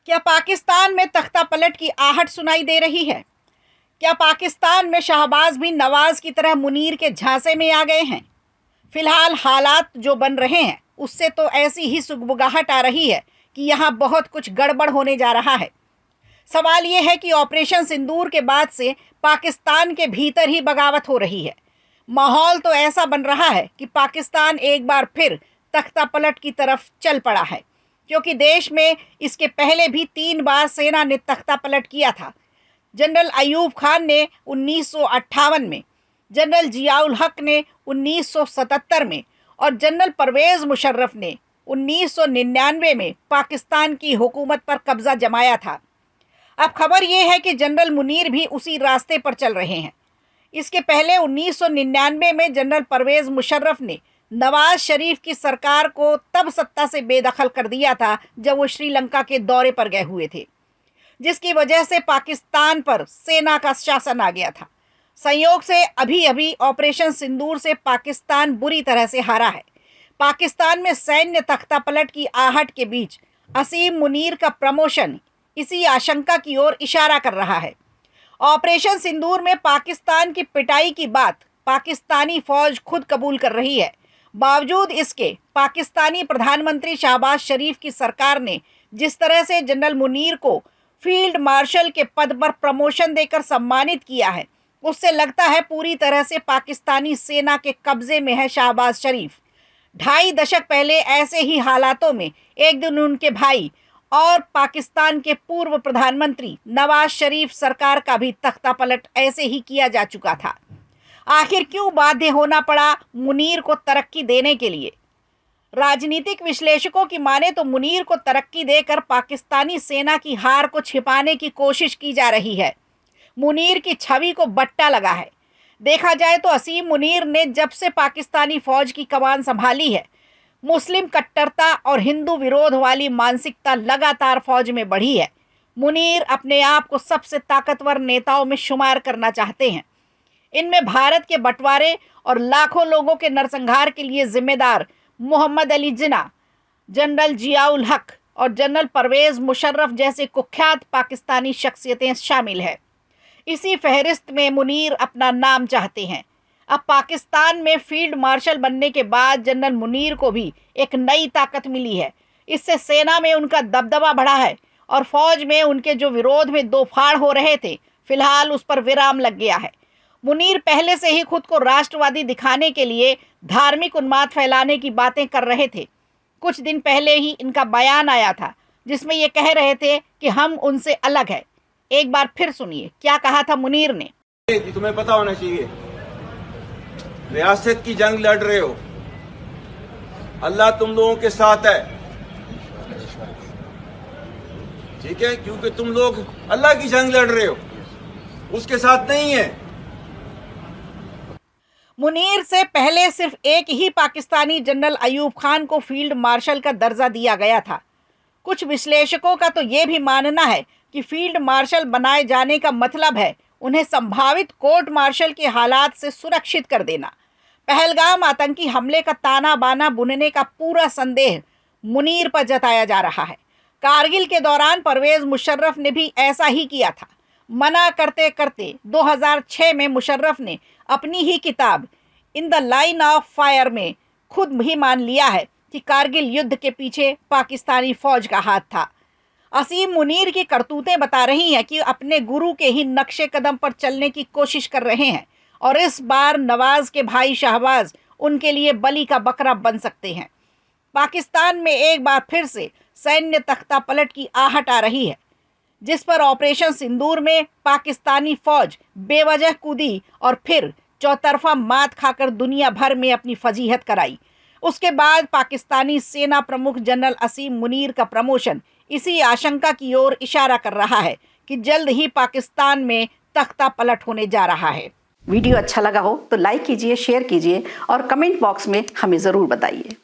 क्या पाकिस्तान में तख्ता पलट की आहट सुनाई दे रही है? क्या पाकिस्तान में शहबाज भी नवाज की तरह मुनीर के झांसे में आ गए हैं? फिलहाल हालात जो बन रहे हैं उससे तो ऐसी ही सुगबुगाहट आ रही है कि यहाँ बहुत कुछ गड़बड़ होने जा रहा है। सवाल ये है कि ऑपरेशन सिंदूर के बाद से पाकिस्तान के भीतर ही बगावत हो रही है। माहौल तो ऐसा बन रहा है कि पाकिस्तान एक बार फिर तख्ता पलट की तरफ चल पड़ा है, क्योंकि देश में इसके पहले भी 3 बार सेना ने तख्ता पलट किया था। जनरल अयूब खान ने 1958 में, जनरल जियाउल हक ने 1977 में और जनरल परवेज़ मुशर्रफ ने 1999 में पाकिस्तान की हुकूमत पर कब्जा जमाया था। अब खबर यह है कि जनरल मुनीर भी उसी रास्ते पर चल रहे हैं। इसके पहले 1999 में जनरल परवेज़ मुशर्रफ ने नवाज शरीफ की सरकार को तब सत्ता से बेदखल कर दिया था जब वो श्रीलंका के दौरे पर गए हुए थे, जिसकी वजह से पाकिस्तान पर सेना का शासन आ गया था। संयोग से अभी अभी ऑपरेशन सिंदूर से पाकिस्तान बुरी तरह से हारा है। पाकिस्तान में सैन्य तख्तापलट की आहट के बीच असीम मुनीर का प्रमोशन इसी आशंका की ओर इशारा कर रहा है। ऑपरेशन सिंदूर में पाकिस्तान की पिटाई की बात पाकिस्तानी फौज खुद कबूल कर रही है। बावजूद इसके पाकिस्तानी प्रधानमंत्री शहबाज शरीफ की सरकार ने जिस तरह से जनरल मुनीर को फील्ड मार्शल के पद पर प्रमोशन देकर सम्मानित किया है, उससे लगता है पूरी तरह से पाकिस्तानी सेना के कब्जे में है शहबाज शरीफ। 2.5 दशक पहले ऐसे ही हालातों में एक दिन उनके भाई और पाकिस्तान के पूर्व प्रधानमंत्री नवाज शरीफ सरकार का भी तख्ता पलट ऐसे ही किया जा चुका था। आखिर क्यों बाध्य होना पड़ा मुनीर को तरक्की देने के लिए? राजनीतिक विश्लेषकों की माने तो मुनीर को तरक्की देकर पाकिस्तानी सेना की हार को छिपाने की कोशिश की जा रही है। मुनीर की छवि को बट्टा लगा है। देखा जाए तो असीम मुनीर ने जब से पाकिस्तानी फौज की कमान संभाली है, मुस्लिम कट्टरता और हिंदू विरोध वाली मानसिकता लगातार फौज में बढ़ी है। मुनीर अपने आप को सबसे ताकतवर नेताओं में शुमार करना चाहते हैं। इनमें भारत के बंटवारे और लाखों लोगों के नरसंहार के लिए जिम्मेदार मोहम्मद अली जिन्ना, जनरल जियाउल हक और जनरल परवेज़ मुशर्रफ जैसे कुख्यात पाकिस्तानी शख्सियतें शामिल हैं। इसी फहरिस्त में मुनीर अपना नाम चाहते हैं। अब पाकिस्तान में फील्ड मार्शल बनने के बाद जनरल मुनीर को भी एक नई ताकत मिली है। इससे सेना में उनका दबदबा बढ़ा है और फौज में उनके जो विरोध में दो फाड़ हो रहे थे, फिलहाल उस पर विराम लग गया है। मुनीर पहले से ही खुद को राष्ट्रवादी दिखाने के लिए धार्मिक उन्माद फैलाने की बातें कर रहे थे। कुछ दिन पहले ही इनका बयान आया था जिसमें ये कह रहे थे कि हम उनसे अलग है। एक बार फिर सुनिए क्या कहा था मुनीर ने। तुम्हें पता होना चाहिए, रियासत की जंग लड़ रहे हो, अल्लाह तुम लोगों के साथ है, ठीक है, क्योंकि तुम लोग अल्लाह की जंग लड़ रहे हो, उसके साथ नहीं है। मुनीर से पहले सिर्फ एक ही पाकिस्तानी जनरल अयूब खान को फील्ड मार्शल का दर्जा दिया गया था। कुछ विश्लेषकों का तो ये भी मानना है कि फील्ड मार्शल बनाए जाने का मतलब है उन्हें संभावित कोर्ट मार्शल के हालात से सुरक्षित कर देना। पहलगाम आतंकी हमले का ताना बाना बुनने का पूरा संदेह मुनीर पर जताया जा रहा है। कारगिल के दौरान परवेज़ मुशर्रफ ने भी ऐसा ही किया था। मना करते करते 2006 में मुशर्रफ ने अपनी ही किताब in the line of fire में खुद भी मान लिया है कि कारगिल युद्ध के पीछे पाकिस्तानी फौज का हाथ था। असीम मुनीर की करतूतें बता रही हैं कि अपने गुरु के ही नक्शे कदम पर चलने की कोशिश कर रहे हैं और इस बार नवाज के भाई शहबाज उनके लिए बलि का बकरा बन सकते हैं। पाकिस्तान में एक बार फिर से सैन्य तख्ता पलट की आहट आ रही है, जिस पर ऑपरेशन सिंदूर में पाकिस्तानी फौज बेवजह कूदी और फिर चौतरफा मात खाकर दुनिया भर में अपनी फजीहत कराई। उसके बाद पाकिस्तानी सेना प्रमुख जनरल असीम मुनीर का प्रमोशन इसी आशंका की ओर इशारा कर रहा है कि जल्द ही पाकिस्तान में तख्ता पलट होने जा रहा है। वीडियो अच्छा लगा हो तो लाइक कीजिए, शेयर कीजिए और कमेंट बॉक्स में हमें ज़रूर बताइए।